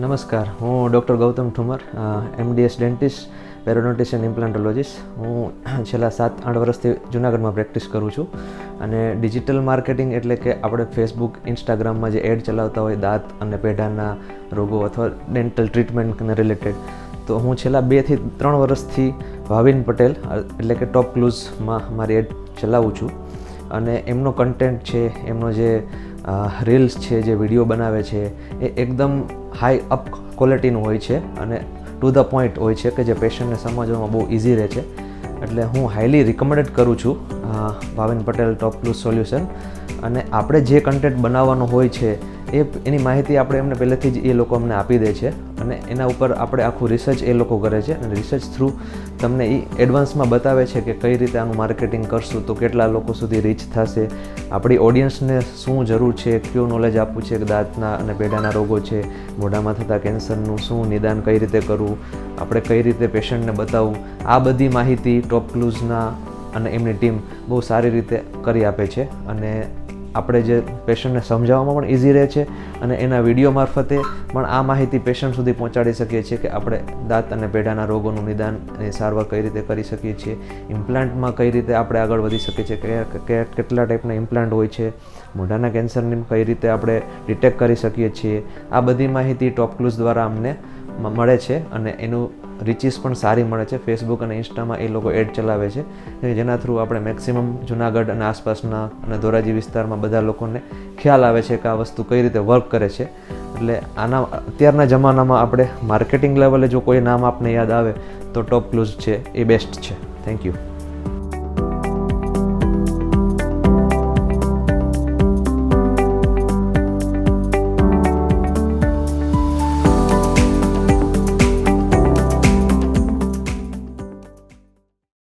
નમસ્કાર, હું doctor Gautam Thumar, MDS dentist, periodontist and implantologist. હું છેલ્લા 7-8 વર્ષથી જૂનાગઢમાં પ્રેક્ટિસ કરું છું અને ડિજિટલ માર્કેટિંગ એટલે કે આપણે ફેસબુક, ઇન્સ્ટાગ્રામમાં જે એડ ચલાવતા હોય દાંત અને પેઢાના રોગો અથવા ડેન્ટલ ટ્રીટમેન્ટને રિલેટેડ, તો હું છેલ્લા 2 થી 3 વર્ષથી ભાવિન પટેલ એટલે કે ટોપ ક્લૂઝમાં મારી એડ ચલાવું છું અને એમનો કન્ટેન્ટ છે, એમનો જે રીલ્સ છે, જે વિડીયો બનાવે છે એ એકદમ હાઈ અપ ક્વોલિટીનું હોય છે અને ટુ ધ પોઈન્ટ હોય છે કે જે પેશન્ટને સમજવામાં બહુ ઇઝી રહે છે. એટલે હું હાઈલી રિકમેન્ડેડ કરું છું ભાવિન પટેલ ટોપ ક્લૂઝ સોલ્યુશન. અને આપણે જે કન્ટેન્ટ બનાવવાનું હોય છે એની માહિતી આપણે એમને પહેલેથી જ એ લોકો અમને આપી દે છે અને એના ઉપર આપણે આખું રિસર્ચ એ લોકો કરે છે અને રિસર્ચ થ્રુ તમને એ એડવાન્સમાં બતાવે છે કે કઈ રીતે આનું માર્કેટિંગ કરશું તો કેટલા લોકો સુધી રીચ થશે, આપણી ઓડિયન્સને શું જરૂર છે, કયું નોલેજ આપવું છે, દાંતના અને પેઢાના રોગો છે, મોઢામાં થતા કેન્સરનું શું નિદાન કઈ રીતે કરવું, આપણે કઈ રીતે પેશન્ટને બતાવવું, આ બધી માહિતી ટોપ ક્લૂઝના અને એમની ટીમ બહુ સારી રીતે કરી આપે છે અને આપણે જે પેશન્ટને સમજાવવામાં પણ ઇઝી રહે છે અને એના વિડીયો મારફતે પણ આ માહિતી પેશન્ટ સુધી પહોંચાડી શકીએ છીએ કે આપણે દાંત અને પેઢાના રોગોનું નિદાન અને સારવાર કઈ રીતે કરી શકીએ છીએ, ઇમ્પ્લાન્ટમાં કઈ રીતે આપણે આગળ વધી શકીએ છીએ, કેટલા ટાઈપના ઇમ્પ્લાન્ટ હોય છે, મોઢાના કેન્સરની કઈ રીતે આપણે ડિટેક્ટ કરી શકીએ છીએ. આ બધી માહિતી ટોપ ક્લૂઝ દ્વારા અમને મળે છે અને એનું રીચીસ પણ સારી મળે છે. ફેસબુક અને ઇન્સ્ટામાં એ લોકો એડ ચલાવે છે જેના થ્રુ આપણે મેક્સિમમ જૂનાગઢ અને આસપાસના અને ધોરાજી વિસ્તારમાં બધા લોકોને ખ્યાલ આવે છે કે આ વસ્તુ કઈ રીતે વર્ક કરે છે. એટલે અત્યારના જમાનામાં આપણે માર્કેટિંગ લેવલે જો કોઈ નામ આપને યાદ આવે તો ટોપ ક્લૂઝ છે, એ બેસ્ટ છે. Thank you.